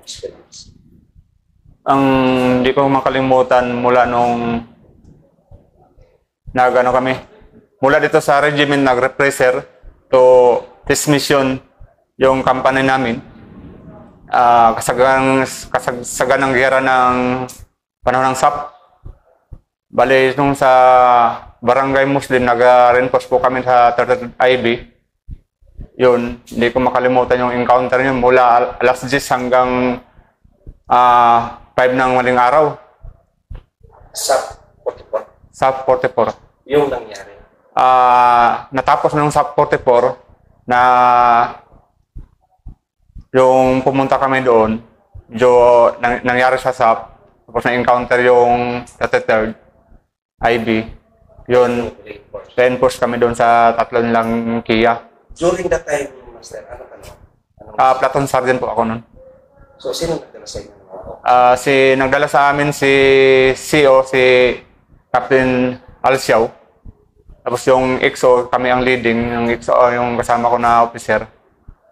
experience? Ang hindi ko makalimutan mula nung nagano kami. Mula dito sa regiment nag-represser to this mission yung company namin. Kasagan ng gera ng panahon ng SAP. Bale, nung sa Barangay Muslim, nag-reinforce po kami sa 33 IB. Yun, hindi ko makalimutan yung encounter yun mula alas 10 hanggang 5 ng maling araw. SAP 44? SAP 44. Yung nangyari? Natapos ng SAP 44 na yung pumunta kami doon, nangyari sa SAP, tapos na-encounter yung 33rd IB. Yun, reinforce kami doon sa tatlo nilang Kia. During that time, Master, ano? Platoon Sergeant po ako noon. So, sino nagdala sa inyo? Nagdala sa amin si CO, si Captain Alciao. Tapos yung XO, kami ang leading. Yung XO, yung kasama ko na officer.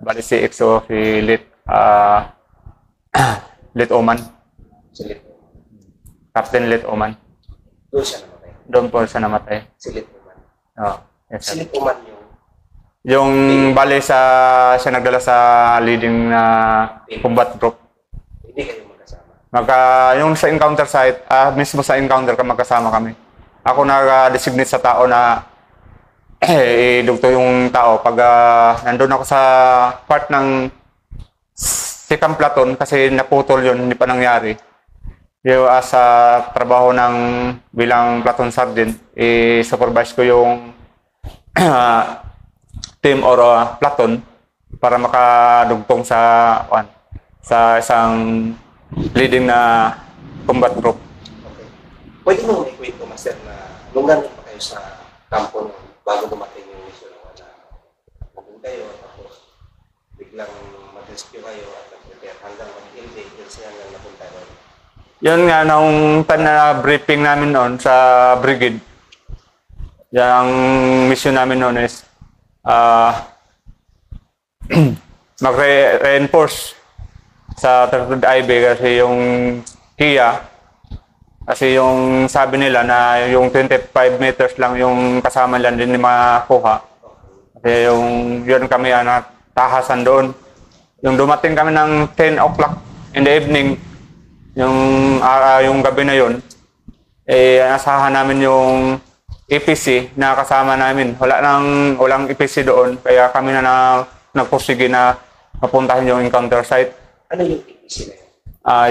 Bali si XO, si Lit Oman. Si Lit? Captain Lit Oman. Doon siya namatay? Doon po siya namatay. Si Lit Oman? Oo. Yes, si Lit Oman yung bali siya nagdala sa leading na combat group. Hindi kayo magkasama? Yung sa encounter site, mismo sa encounter magkasama kami. Ako nag-designate sa tao na idugto yung tao. Pag nandun ako sa part ng second platoon, kasi naputol yun, hindi pa nangyari. Yung sa trabaho ng bilang platoon sergeant, supervise ko yung team or platoon para makadugtong sa isang leading na combat group. Okay. Pwede mo ikwento, Master, na nung nandun pa kayo sa kampo nung bago dumating yung mission na nandun kayo, tapos biglang mag-rescue kayo at nag-prepare hanggang mag-hindi, yun siya hanggang napunta doon. Yun nga, nung time na briefing namin noon sa brigade, yung mission namin noon is mag-reinforce sa 33rd IB kasi yung Kia, kasi yung sabi nila na yung 25 meters lang yung kasama lang din makuha. Kasi yun kami tahasan doon. Yung dumating kami ng 10 o'clock in the evening, yung gabi na yun, nasahan namin yung EPC na kasama namin. Walang EPC doon, kaya kami na nagpursige na mapuntahin yung encounter site. Ano yung EPC na yun?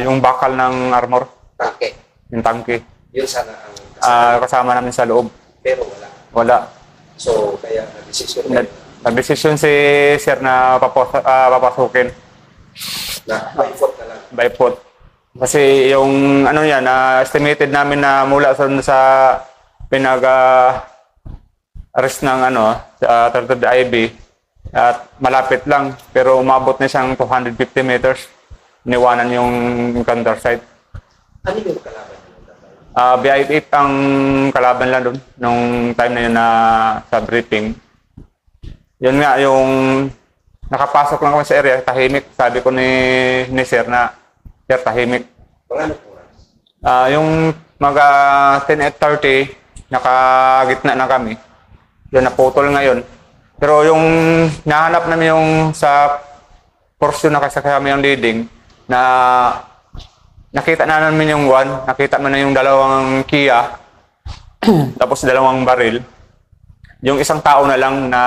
Yung bakal ng armor. Tangke? Yung tangke. Yun sana ang kasama namin sa loob. Pero Wala. So, kaya nag-decision si Sir na papasukin. Na by foot na lang? By foot. Kasi yung estimated namin na mula sa pinag-arrest ng sa 33rd IB at malapit lang, pero umabot na siyang 250 meters. Niwanan yung encounter site. Ano yung kalaban nyo? BI-8 ang kalaban lang doon nung time na yun sa briefing. Yun nga, yung nakapasok lang kami sa area, tahimik. Sabi ko ni Sir na, Sir, tahimik. Mga po? Yung mga 10:30, nakagitna na kami. Yun, naputol ngayon. Pero yung nahanap namin yung sa portion na kasi kami ang leading, na nakita na namin yung nakita mo na yung dalawang Kia, tapos dalawang baril. Yung isang tao na lang na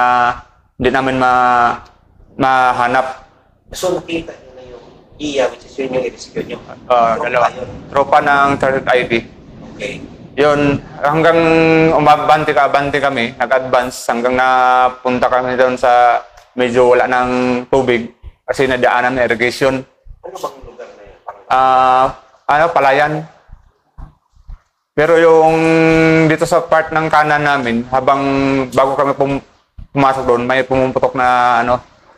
hindi namin mahanap. So nakita nyo na yung Kia, which is yun yung i-rescue nyo? Dalawa. Tropa ng 3rd IB. Okay. Yun, hanggang umabante kami, nag-advance hanggang napunta kami doon sa medyo wala ng tubig kasi nadaanan ng irrigation. Ano bang lugar na yun? Palayan. Pero yung dito sa part ng kanan namin, bago kami pumasok doon, may pumuputok na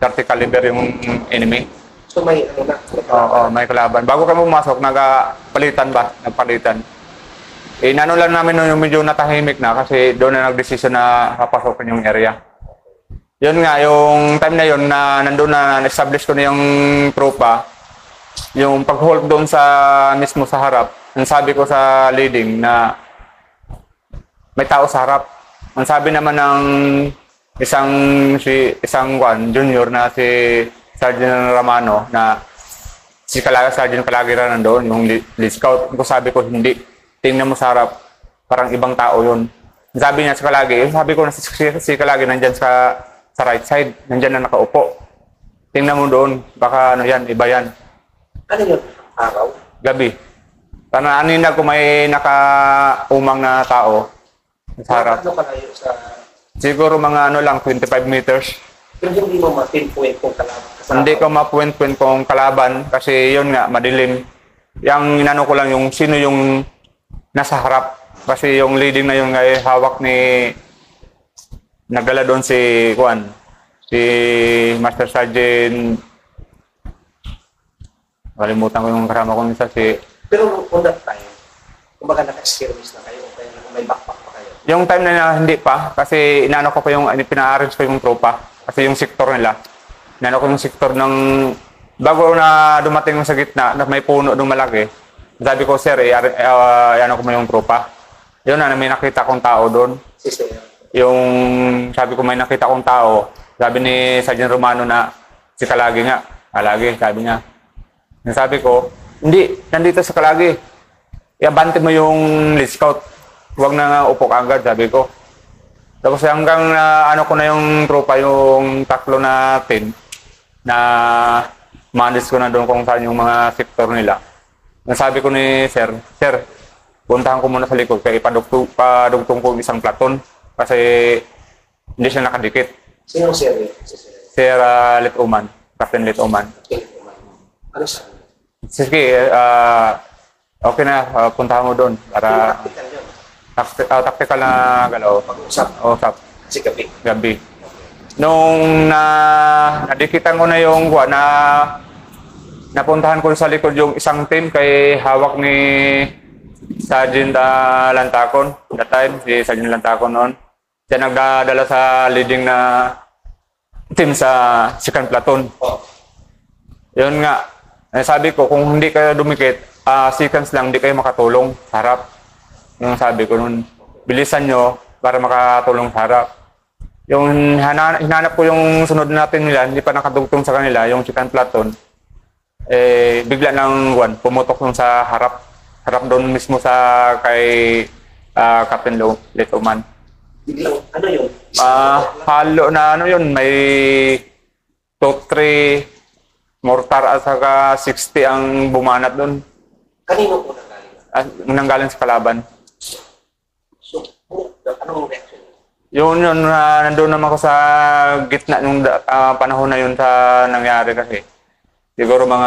30 caliber yung enemy. So may Oo, may kalaban. Bago kami pumasok, nagpalitan. Inano lang namin yung medyo natahimik na kasi doon na nag-decision na papasokin yung area. Yun nga, yung time na yun na nandun na establish ko na yung tropa, Yung pag-hold doon sa mismo sa harap, ang sabi ko sa leading na may tao sa harap. Ang sabi naman ng isang junior na si Sergeant Ramano na Sergeant Calagera nandoon, yung lead scout. Kung sabi ko, hindi. Tingnan mo sa harap, parang ibang tao yun. Sabi niya si Calagi, sabi ko na si Calagi nandyan sa right side, nandyan na nakaupo. Tingnan mo doon, baka ano yan, iba yan. Ano yun? Araw? Gabi. Parang anina ko may nakaumang na tao sa harap. Ano kalayo sa... Siguro mga ano lang, 25 meters. Pero hindi mo ma-pinpoint kung kalaban ka sa Hindi ko ma-point-point kung kalaban kasi yun nga, madilim. Yung inano ko lang yung sino yung nasa harap. Kasi yung leading na yun ay hawak ni nagdala doon si Master Sergeant. Kalimutan ko yung kasama ko isa si... Pero on that time, kumbaga naka-experience na kayo o kaya may backpack pa kayo? Yung time na hindi pa, kasi inano ko pa yung, pina-arrange ko yung tropa. Kasi yung sektor nila, inano ko yung sektor ng, bago na dumating yung sa gitna, na may puno ng malaki, sabi ko, sir, ano ko mo yung tropa. Yun na, may nakita kong tao doon. Si sir. Yung, sabi ko, may nakita kong tao. Sabi ni Sergeant Romano na, si Kalagi nga, Kalagi, sabi niya. Sabi ko, hindi, nandito sa Kalagi. Iabante mo yung lead scout. Huwag na upo ka agad, sabi ko. Tapos hanggang ano ko na yung tropa, yung taklo na team, na manage ko na doon kung saan yung mga sektor nila. Nasabi ko ni Sir, puntahan ko muna sa likod kaya padugtong ko isang platon kasi hindi siya nakadikit. Sino sir? Sir Litoman, Captain Litoman. Ano sa? Sige, okay na, puntahan mo doon para... Tactical yun. Tactical na galaw. Pag-usap. Usap. Kasi gabi. Gabi. Nung nadikitan ko na yung napuntahan ko sa likod yung isang team kay hawak ni Sergeant Lantacon. That time, si Sergeant Lantacon noon. Siya nagdadala sa leading na team sa second platoon. Oh. Yun nga. Sabi ko, kung hindi kayo dumikit, seconds lang, hindi kayo makatulong sa harap. Yung sabi ko nun, bilisan nyo para makatulong sa harap. Yung hinanap ko yung sunod natin nila, hindi pa nakadugtong sa kanila, yung second platoon, bigla nang pumutok nung sa harap. Harap doon mismo sa kay Captain Letoman. Biglang, ano yun? Halo na ano yun, may 2-3 mortar at saka 60 ang bumanat doon. Kanino po nanggaling? Nanggaling sa kalaban. So, anong reaction? Yun, nandun naman ako sa gitna nung panahon na yun sa nangyari kasi. Siguro ang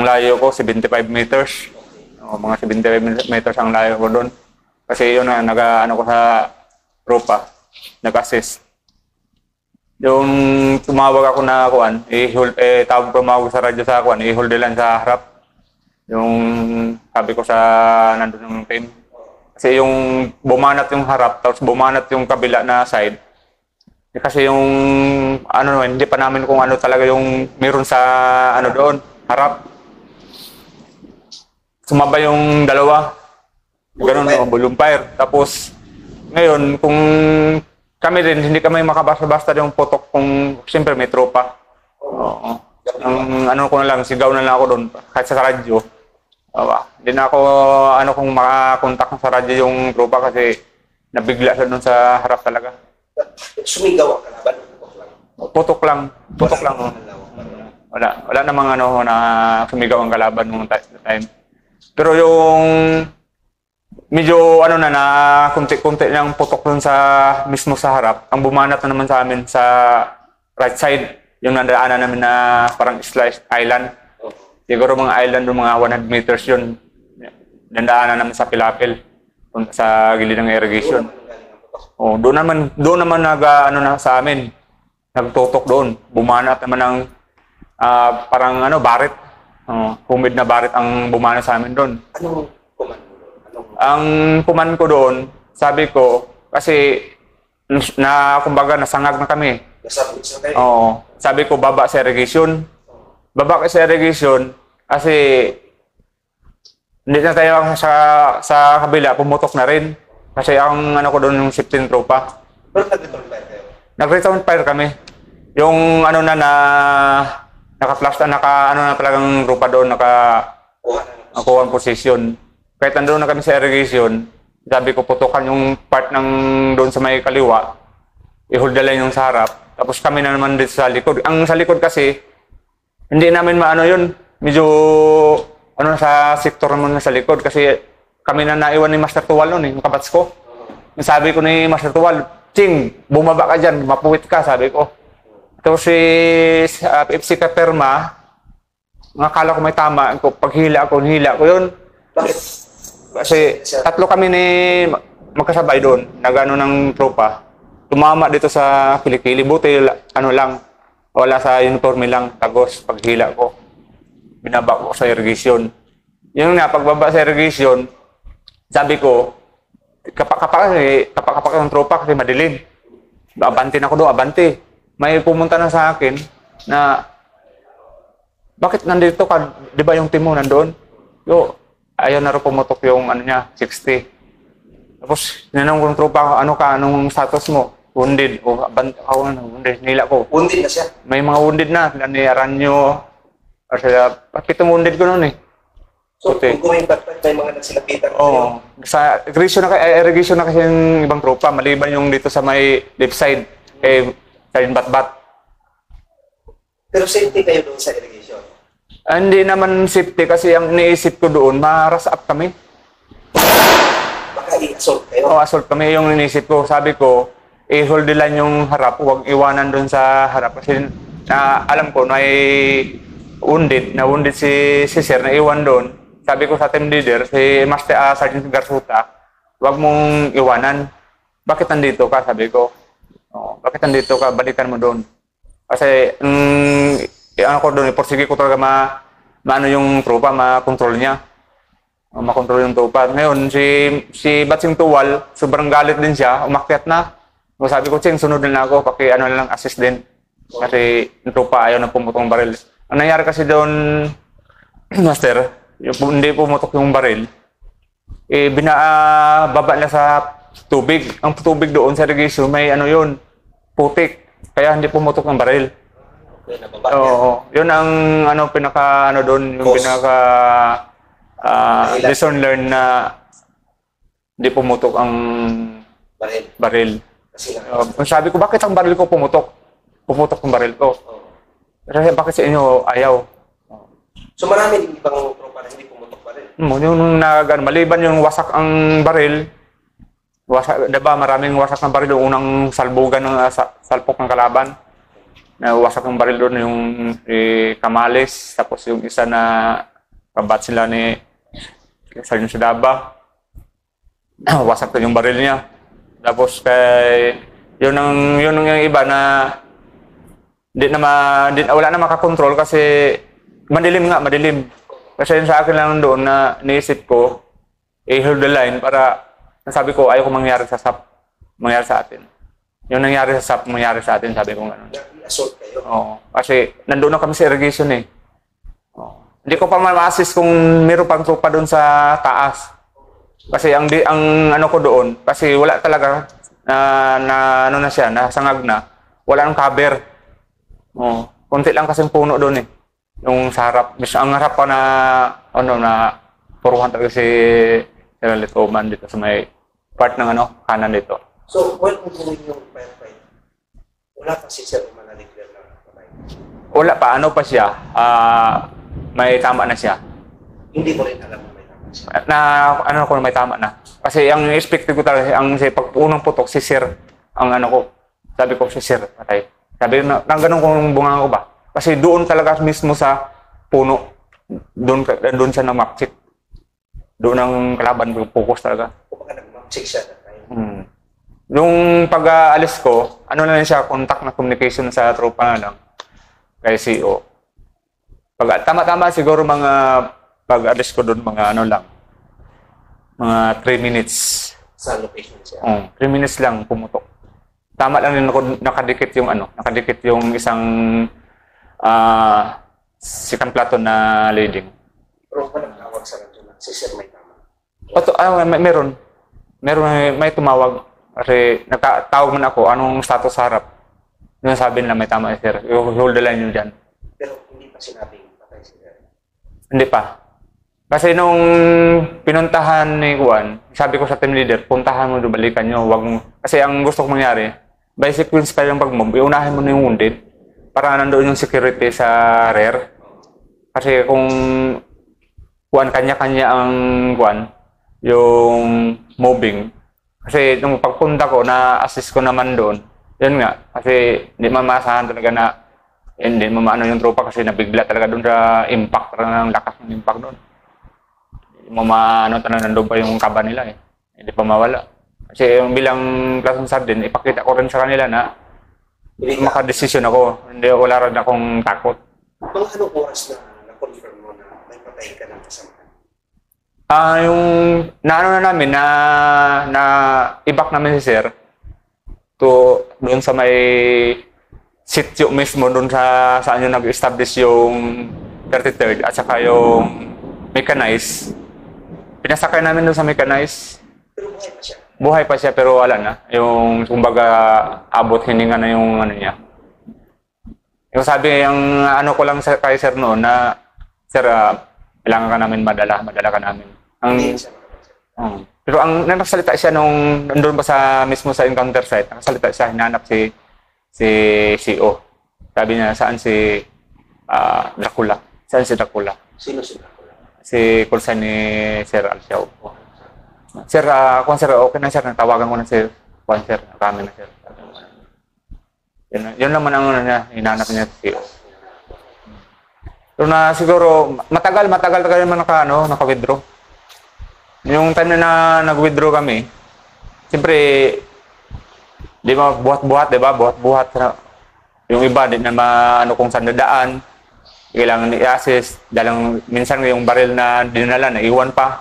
layo ko, 75 meters. O, mga 75 meters ang layo ko doon. Kasi yun na, ano ko sa tropa, nag-assist. Yung tumawag ako na tumawag sa radyo sa i-hold lang sa harap. Yung sabi ko sa nandun ng team. Kasi yung bumanat yung harap, tapos bumanat yung kabila na side. Kasi yung hindi pa namin kung ano talaga yung meron sa doon, harap. Sumabay yung dalawa. Ganun, volume fire. Tapos ngayon, kung kami din, hindi kami makabasta-basta yung putok kung siyempre may tropa. Oo. Ang ko na lang, sigaw na lang ako doon, kahit sa radyo. Hindi na ako kung makakontak sa radyo yung tropa kasi nabigla siya doon sa harap talaga. Sumigaw ang kalaban? Putok lang. Wala namang na sumigaw ang kalaban nung time. Pero yung medyo na kunti-kunti niyang putok doon sa mismo sa harap. Ang bumanat na naman sa amin sa right side, yung nandaanan namin na parang sliced island. Siguro mga island ng mga 100 meters yun. Nandaanan naman sa Pilapil, sa gilid ng irrigation. Doon naman na sa amin. Nagtutok doon. Bumanat naman ng parang barit. Humid na barit ang bumanat sa amin doon. Anong command mo doon? Ang command ko doon, sabi ko, kasi kumbaga nasangag na kami. Nasabot sa tayo? Oo. Sabi ko, baba sa irrigation. baba kasi sa irrigation kasi hindi na tayo sa kabila, pumutok na rin. Kasi ang ano ko doon yung 15 tropa. Pero nag-return fire kayo? Nag-return fire kami. Yung ano na naka-flash na ano na talagang tropa doon, nakuha ang position. Kahit nandoon na kami sa irrigation, sabi ko putukan yung part ng doon sa may kaliwa, i-hold na lang yung sa harap. Tapos kami na naman dito sa likod. Ang sa likod kasi, hindi namin maano yun. Medyo ano sa sektor naman sa likod kasi kami na naiwan ni Master Tuwal noon yung kabats ko. Sabi ko ni Master Tuwal, Ching, bumaba ka dyan, mapuwit ka, sabi ko. Tapos si FC Kaperma, akala ko may tama, paghila ko yun. Bakit? Kasi tatlo kami ni magkasabay doon, nagano ng tropa. Tumama dito sa kilikili, buti ano lang, wala sa uniforme lang, tagos, paghila ko. Binaba ko sa irrigation. Yung nga, pagbaba sa irrigation, sabi ko, kapak yung tropa kasi madilim. Abante na ako doon, abante. May pumunta na sa akin na, bakit nandito ka? Di ba yung team mo nandoon? Ayaw na rin pumutok yung ano niya, 60. Tapos, ninanong ko ng tropa ko, anong status mo? Wounded. Wounded. Nila ko. Wounded na siya? May mga wounded na. Ni Aranyo. Pitong wounded ko noon eh. So, kung going back, may mga nagsilapitan. Oo. Sa irrigation na kasi yung ibang tropa. Maliban yung dito sa may left side. Sa yung bat-bat. Pero safety kayo doon sa irrigation? Hindi naman safety kasi ang iniisip ko doon, ma-rush up kami. Baka i-assault kayo? Oo, assault kami yung iniisip ko. Sabi ko, i-hold lang yung harap, huwag iwanan doon sa harap. Kasi alam ko, wounded si Sir, na iwan doon. Sabi ko sa team leader, si Master Sergeant Garsuta, huwag mong iwanan. Bakit nandito ka? Sabi ko. Bakit nandito ka? Balikan mo doon. Kasi, ano ko doon, porsige ko talaga maano yung tropa, makontrol niya. Makontrol yung tropa. Ngayon, si Batsing Tuwal, sobrang galit din siya, umakyat na. Sabi ko, Ching, sunod na ako, ano lang, assist din. Kasi yung tropa ayaw na pumutong baril. Ang nangyari kasi doon, Master, hindi pumutok yung baril, baba na sa tubig. Ang tubig doon sa irrigation, may ano yun, putik. Kaya hindi pumutok ng baril. Okay, nababa niya. Oo. Yun ang doon, yung lesson learned na hindi pumutok ang baril. Kasi Sabi ko, bakit ang baril ko pumutok? Pumutok ang baril ko. Kasi bakit sa inyo ayaw? So marami din ibang tropa na hindi pumutok pa rin. Yung maliban yung wasak ang baril, diba maraming wasak ng baril, yung unang salbugan ng salpok ng kalaban. Wasak ng baril doon yung Kamales, tapos yung isa na kabat sila ni Sergeant Sidaba. Wasak din yung baril niya. Tapos yun ang yung iba na wala na makakontrol kasi madilim. Kasi yun sa akin lang doon na niisip ko, hold the line para nasabi ko ayaw ko mangyari sa atin. Yung nangyari sa SAP, mangyari sa atin, sabi ko gano'n. I-assault kayo? Oo. Kasi nandun na kami sa irrigation eh. Oo. Hindi ko pa ma-assist kung meron pang tropa doon sa taas. Kasi ang ano ko doon, kasi wala talaga ano na siya, nasangag na. Wala nang cover. Oo. Kunti lang kasing puno doon eh. Yung sa harap. Ang harap pa na puruhan talaga si Sir Oman dito sa may part ng kanan dito. So, while ongoing yung firefight, wala pa si Sir Oman na-declare na patay? Wala pa. Ano pa siya? May tama na siya. Hindi mo rin alam na may tama siya? Kung may tama na. Kasi ang expected ko talaga, pag unang putok, si Sir, sabi ko si Sir, patay. Sabi ko na ganun kung bunga ko ba? Kasi doon talaga mismo sa puno, doon siya na-mapchik. Doon ang kalaban, focus talaga. Kung baka nag-mapchik siya na tayo. Yung pag-aalis ko, na siya, contact na communication sa tropa na lang, kay CEO. Tama-tama siguro pag-alis ko doon, mga mga 3 minutes. Sa location siya? 3 minutes lang pumutok. Tama lang din ako nakadikit yung isang second platon na leading. Pero walang tawag sa radyo na si Sir may tama. Meron. May tumawag. Kasi nagtawag man ako, anong status sa harap. Yung sabi nila may tama sir. Hold the line nyo dyan. Pero hindi pa sinabing patay si Sir. Hindi pa. Kasi nung pinuntahan ni Juan, sabi ko sa team leader, puntahan mo doon, balikan nyo. Wag mo. Kasi ang gusto kong mangyari, by sequence pa yung pag-move, iunahin mo na yung wounded para nandoon yung security sa rear. Kasi kung Juan, kanya-kanya ang Juan, yung moving. Kasi nung pagpunta ko, na-assist ko naman doon. Yun nga, kasi hindi mamasahan talaga na hindi mamaano yung tropa kasi nabigla talaga doon sa impact, talaga ng lakas ng impact doon. Mamaano talaga nandun pa yung kaba nila eh. Hindi pa mawala. Kasi yung bilang platoon sergeant, ipakita ko rin sa kanila na makadesisyon ako. Hindi wala rin akong takot. Mga anong oras na na-confirm mo na may patay ka ng kasamahan? Yung naano na namin na ibak namin si Sir to doon sa may sitio mismo doon sa saan yung nag-establish yung 33rd at saka yung mechanized. Pinasakay namin doon sa mechanized. Pero buhay pa siya. Buhay pa siya pero wala na. Yung kumbaga abot hininga na yung ano niya. Yung sabi, yung ano ko lang kay Sir noon na Sir, kailangan ka namin madala ka namin. Pero ang nagsalita siya nung nandun ba sa mismo sa encounter site, nagsalita siya, hinanap si CO. Sabi niya, saan si Dracula? Saan si Dracula? Sino si Dracula? Si Kulsa ni Sir Alciao. Sir, kung Sir, okay na Sir, natawagan ko na si Juan Sir, kami na Sir. Yun naman ang hinanap niya si CO. Pero na siguro, matagal naman naka-withdraw. Yung time na nag-withdraw kami, siyempre, di ba, buhat-buhat, di ba? Buhat-buhat. Yung iba, di na maano kung saan dadaan. Kailangan i-assist. Dahil minsan yung baril na dinala, naiwan pa.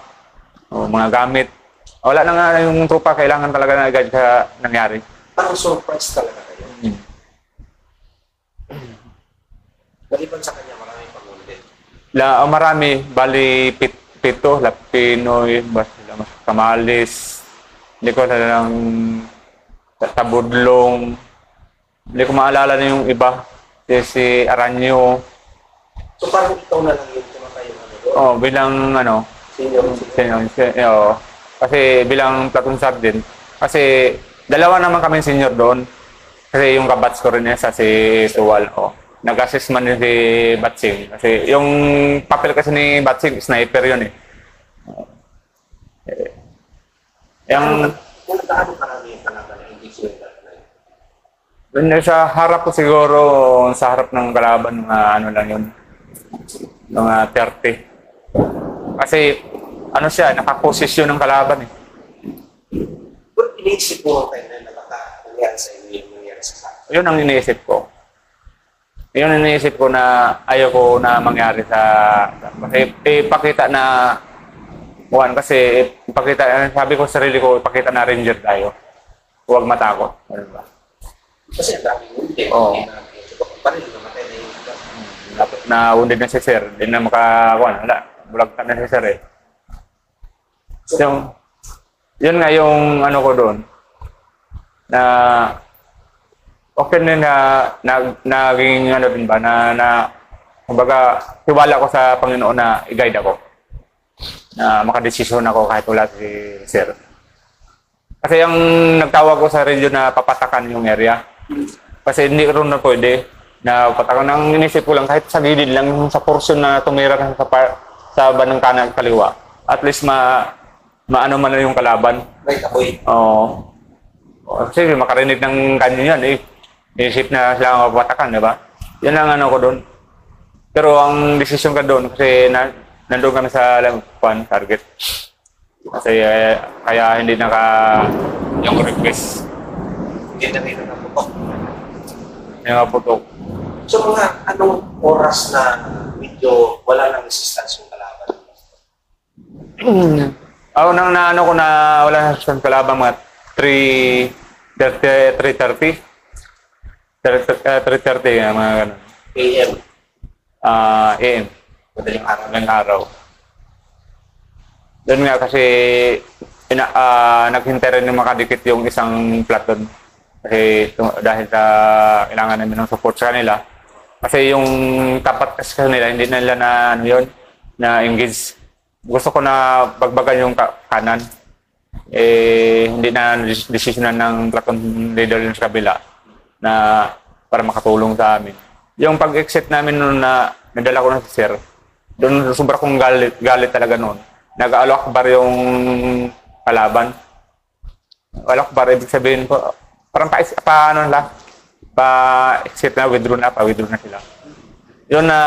O mga gamit. Wala na nga yung tropa, kailangan talaga na agad sa nangyari. Parang surprise talaga kayo. Maliban sa kanya, maraming pag-wounded. Marami, bali pito, Pinoy, Kamalis, hindi ko lang Tabudlong, hindi ko maalala na yung iba, si Aranyo. So parang ikaw na lang yung tumatay yung ano doon? Oh, bilang senior. Kasi bilang platoon sergeant, kasi dalawa naman kami senior doon. Kasi yung kabats ko rin sa si Tuwal. Oh. Nag-assist man din si Batsing. Kasi yung papel kasi ni Batsing, sniper yun eh. Yung gaano karami yung kalaban na hindi sila sa harap ko siguro, sa harap ng kalaban, mga ano lang yun, mga 30. Kasi ano siya, nakaposisyon ng kalaban eh. Pero iniisip mo kayo na baka nangyari sa inyo yung nangyari sa akin? Yun ang iniisip ko. Yun ang iniisip ko na ayaw ko na mangyari sa kasi ipakita na Juan, kasi ipakita, sabi ko sa sarili ko, ipakita na ranger tayo. Huwag matakot. Ano ba? Kasi ang daming wounded. Oo. Parang namatay na yung iba. Na-wounded na si Sir. Hindi na makakuha. Wala. Bulagtan na si Sir eh. So, yun nga yung ano ko doon. Na okay na naging ano din ba na kumbaga tiwala ko sa Panginoon na i-guide ako. Na makadesisyon ako kahit wala si Sir. Kasi yung nagtawag ko sa radio na papatakan yung area. Kasi hindi rin na pwede na patakan. Ang inisip ko lang kahit sa gilid lang sa portion na tumira sa bandang kanan at kaliwa. At least maano man na yung kalaban. Right, ako'y. Oo. Kasi makarinig ng kanyo yan eh. Inisip na sila mapapatakan, di ba? Yan lang ano ko doon. Pero ang desisyon ka doon kasi nandun kami sa target. Kasi kaya hindi yung request. Hindi na rin naputok. Yung naputok. So mga anong oras na medyo wala nang resistance yung kalaban? Ako nang naano ko na wala na sa kalaban mga 3:30 mga ganun. AM. AM, Madaling araw. ng araw. Doon nga kasi naghintay rin na makadikit yung isang platoon. Kasi dahil sa kailangan namin ng support sa kanila. Kasi yung tapat kasi kanila, hindi nila na ano yun, na engage. Gusto ko na bagbagan yung kanan. Hindi na desisyonan ng platoon leader yung sa kabila na para makatulong sa amin. Yung pag-exit namin noon na nadala ko na si Sir, doon sobra kong galit talaga noon. Nag-alok bar yung kalaban. Alok bar, ibig sabihin ko, parang pa-exit na, withdraw na sila. Yun na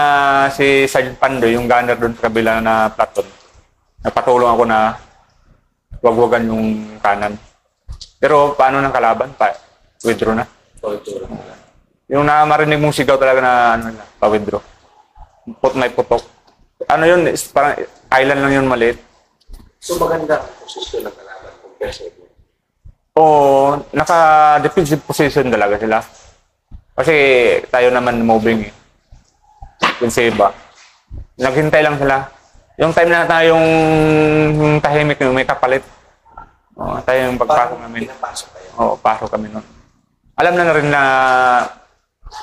si Sergeant Pando, yung gunner doon sa kabila na platoon. Nagpatulong ako na wagwagan yung kanan. Pero paano ng kalaban? Withdraw na. Yung marinig mong sigaw talaga na pa-withdraw. May putok. Ano yun, parang island lang yun maliit. So maganda ang posisyon ng kalaban compare sa inyo. Oo, naka-defensive position talaga sila. Kasi tayo naman moving eh. Yung sa iba. Naghintay lang sila. Yung time na tayong tahimik yung may kapalit. Tayo yung pagpasok namin. Pinapasok kayo. Oo, pasok kami nun. Alam na rin na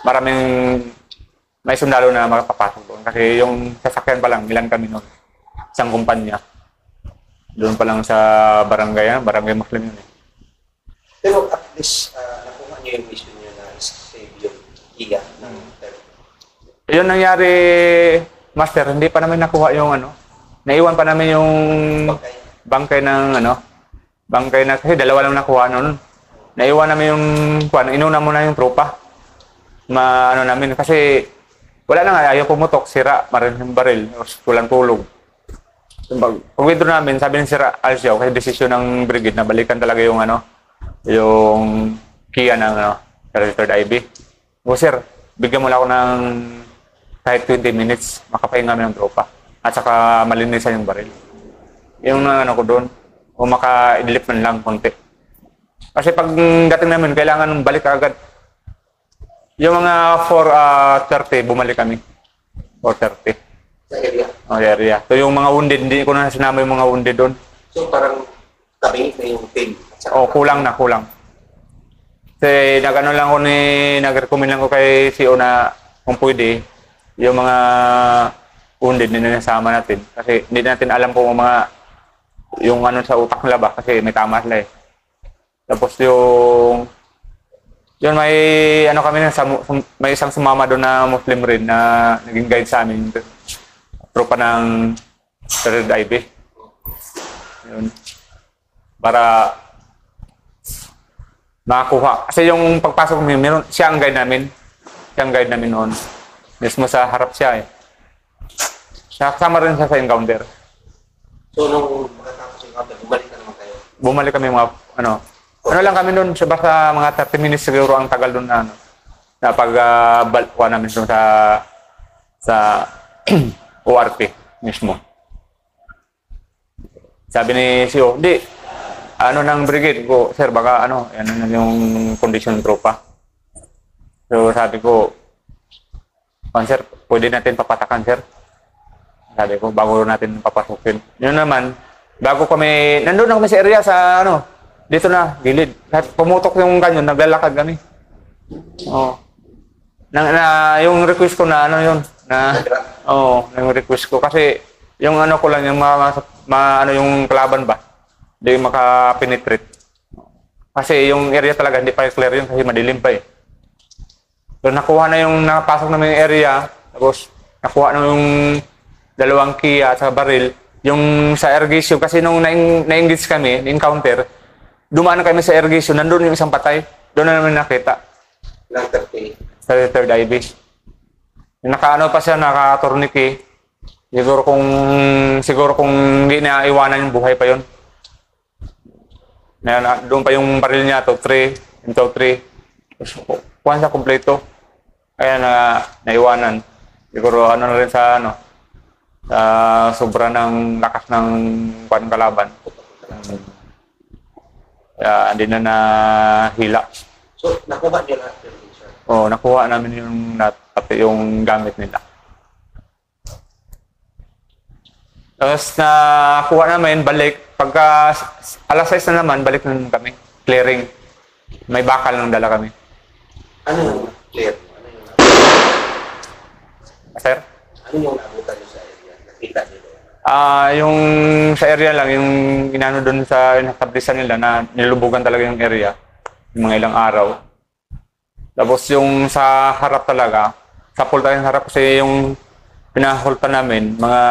maraming may sundalo na makapapasok doon. Kasi yung sasakyan pa lang, ilan kami nun. Isang kumpanya. Doon pa lang sa barangay Muslim yun eh. Pero at least, nakuha niyo yung mission niyo na save yung Kia ng Yun nangyari, Master, hindi pa namin nakuha yung naiwan pa namin yung bangkay na, kasi dalawa lang nakuha nun. Naiwan namin yung, inuna muna yung tropa. Namin, kasi wala na nga, ayaw pumutok, sira, marin yung baril, walang tulog. Pag-withdraw namin, sabi ni Sir Alcio, kasi desisyon ng brigade na balikan talaga yung yung Kia ng 33rd IB. O sir, bigyan mo lang ako ng kahit 20 minutes, makapahinga kami ng tropa. At saka malinisan yung baril. Yung ko doon, o maka-idlip man lang konti. Kasi pag dating namin, kailangan balik agad. Yung mga 4:30, bumalik kami. 4:30. sa area. Area. So yung mga wounded, hindi ko na sinama yung mga wounded doon. So parang kami na yung team. Kulang. Kasi nag-recommend lang ko kay CEO na kung pwede, yung mga wounded na nasama natin. Kasi hindi natin alam kung yung sa utak nila ba, kasi may tama sila eh. Tapos yun may kami may isang sumama doon na Muslim rin na naging guide sa amin. Tropa ng 3rd IB. Yun. Para makakuha. Kasi yung pagpasok namin, siya ang guide namin. Siya ang guide namin noon. Mismo sa harap siya eh. Siya kasama rin siya sa encounter. So nung makatapos yung encounter, bumalik na naman kayo? Bumalik kami mga lang kami doon, basta mga 30 minutes siguro ang tagal doon na pag-balkuha namin doon sa ORP mismo. Sabi ni CEO, hindi, ng brigade ko, sir, baka yan na yung condition ng tropa. So sabi ko, sir, pwede natin papatakan, sir. Sabi ko, bago natin papasukin. Yun naman, bago kami, nandun na kami sa area sa dito na, gilid. Pumutok yung kanyon, naglalakad kami. Yung request ko na yung request ko kasi yung ko lang yung yung kalaban ba, hindi maka-penetrate. Kasi yung area talaga hindi pa clear yun kasi madilim pa eh. So nakuha na yung nakapasok na yung area, tapos nakuha na yung dalawang Kia at sa baril. Yung sa irrigation kasi nung na-engage kami, na-encounter, dumaan kami sa irrigation, nandun yung isang patay. Doon na namin nakita. Lang 30. Sa 3rd IB. Pa siya, naka-tourniquet. Siguro kung hindi na iwanan yung buhay pa yun. Doon pa yung baril niya, to 3. Kuhan siya kompleto. Kaya naiwanan. Siguro na rin sa sobra ng lakas ng kalaban. Kaya hindi na nahila. So nakuha niyo lahat yun, sir? Nakuha namin pati yung gamit nila. Tapos nakuha namin, balik. Pagka alas 6 na naman, balik na naman kami. Clearing. May bakal nang dala kami. Ano yung clear? Ano yung Sir? ano yung naabutan nyo sa area? Nakita nyo ba? Yung sa area lang, yung inano doon sa inastablisan nila na nilubugan talaga yung area. Yung mga ilang araw. Tapos yung sa harap talaga, sa pool tayo harap kasi yung pinahulpan namin, mga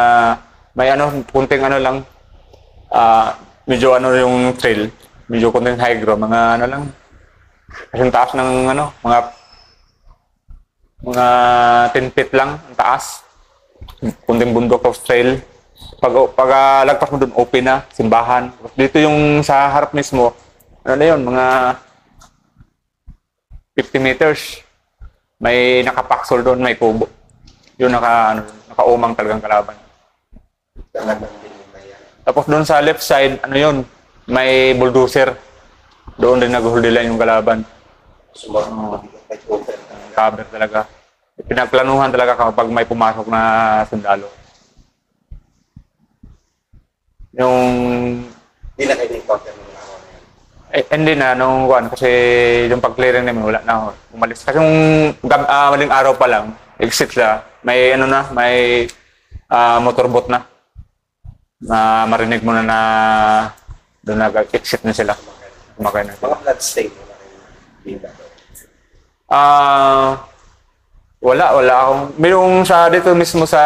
may kunting lang, medyo yung trail, medyo kunting high ground, mga lang, kasi taas ng mga 10 feet lang ang taas, kunting bundok of trail. Pag lagpas mo doon, open na, simbahan. Dito yung sa harap mismo, mga 50 meters. May nakapaksol doon, may kubo. Yung nakaumang talagang kalaban. Tapos doon sa left side, may bulldozer. Doon din nag-hold line yung kalaban. Cover talaga. Pinagplanuhan talaga kapag may pumasok na sundalo. Hindi na kayo na-encounter ng araw na yun? Hindi na, kasi yung pag-clearing namin, wala na ako. Umalis. Kasi yung maling araw pa lang, exit siya, may may motorboat na. Na marinig mo na doon nag-exit na sila. Kumakay na sila. Mga blood stain mo na kayo dito? Wala akong. Mayroong sa dito mismo sa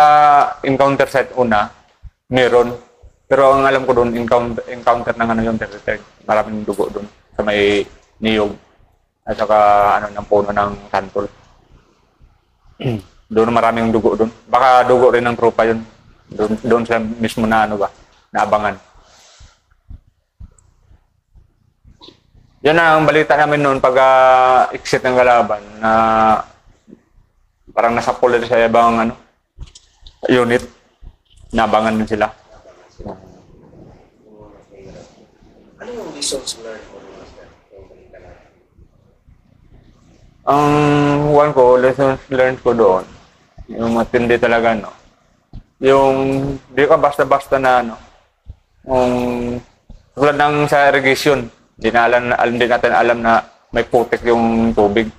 encounter site una, meron. Pero ang alam ko doon, encounter ng yung territory. Maraming dugo doon sa may niyog. At saka ng puno ng santol. Doon maraming dugo doon. Baka dugo rin ng tropa yun. Doon sa mismo na naabangan. Yan ang balita namin noon pag exit ng kalaban na parang nasa pool sa ibang unit. Naabangan din sila. Ano yung lessons learned mo naman sa balita natin? Ang lessons learned ko doon, yung matindi talaga, yung di ka basta-basta na tulad ng sa irrigation, di natin alam na may putik yung tubig.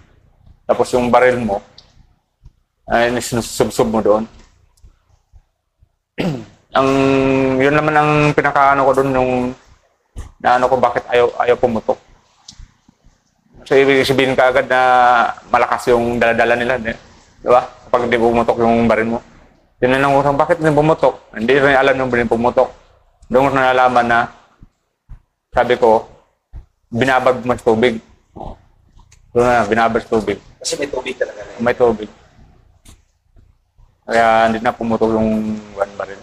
Tapos yung baril mo ay sinusubsob mo doon. Yun naman ang pinakaano ko doon, yung ko bakit ayaw pumutok. So ibig sabihin kaagad na malakas yung dala-dala nila, di ba? Kapag hindi pumutok yung baril mo. Yun na lang utang, bakit hindi pumutok? Hindi rin alam yung baril pumutok. Doon ko nalaman na, sabi ko, binabag mo sa tubig. Doon na, binabag sa tubig. Kasi may tubig talaga na yun. May tubig. Kaya hindi na pumutok yung baril.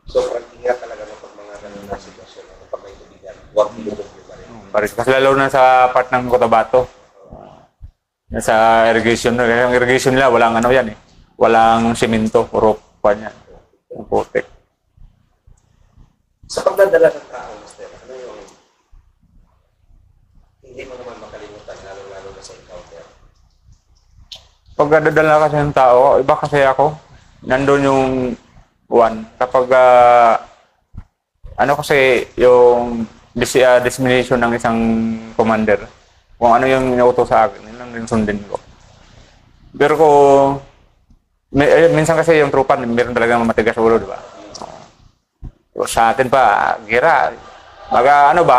So, ingat talaga pag mga ganun na sitwasyon, pag may tubigan, huwag ilubog yung baril. Kasi lalo na sa part ng Cotabato. Sa irrigation, yung irrigation nila, walang yan eh. Walang simento, puro pa niya. Yung putik. Sa pagdadala ng tao, Master, ano yung hindi mo naman makalimutan, lalo-lalo na sa encounter? Pagdadala kasi ng tao, iba kasi ako. Nandun yung kapag kasi yung dissemination ng isang commander, kung ano yung inuutos sa akin, yun lang din sundin ko. Pero minsan kasi yung tropa, meron talaga matigas sa ulo, di ba? Sa atin pa, gera.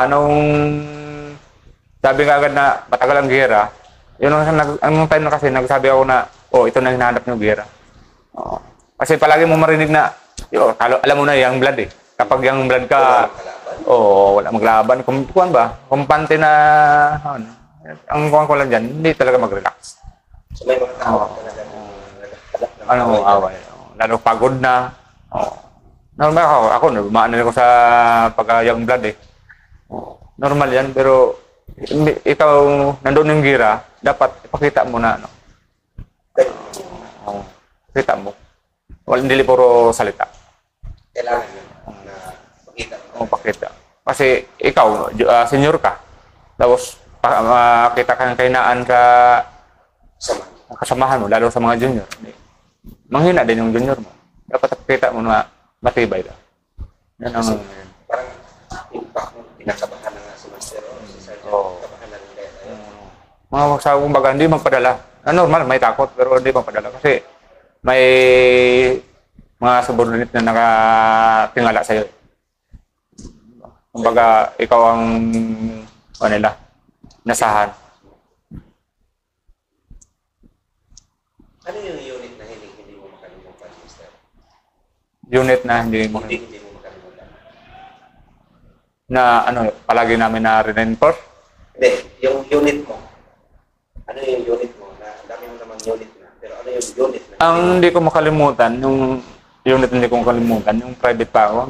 Nung sabi nga agad na matagal ang gera, yun ang time na kasi nagsabi ako na, ito na hinahanap nyo, gera. Kasi palagi mo marinig na, alam mo na yung blood eh. Kapag yung blood ka, wala maglaban. Kumpante na, ang kuhan ko lang dyan, hindi talaga mag-relax. So may mga tao talaga away. Lalo pagod na. Normal ako maano ko sa pag-young blood eh. Normal yan, pero ikaw, nandun yung gira, dapat ipakita mo na, pakita mo. Hindi puro salita. Kailangan yun na pakita mo. Pakita. Kasi ikaw, senior ka. Tapos, kita ka ng kainaan kasamahan mo, lalo sa mga junior. Manghina din yung junior mo. Dapat pakita mo na matibay ka. Yan ang, Parang impact mo, kinakabahan na nga si Master o si Sergeant, Oo. kabahan na rin kayo. mga magsawa kumbaga hindi magpadala. Normal, may takot pero hindi magpadala kasi may mga subordinate na nakatingala sa'yo. Kumbaga, ikaw ang nila, nasahan. Ano yung unit na hindi mo makalimutan, Master? Unit na hindi mo Hindi mo makalimutan. na palagi namin na reinforce. Hindi, yung unit mo. Ano yung unit mo? Ang dami mo naman unit na. Pero ano yung unit na? Ang hindi ko makalimutan, yung unit na hindi ko makalimutan, yung private pa ako.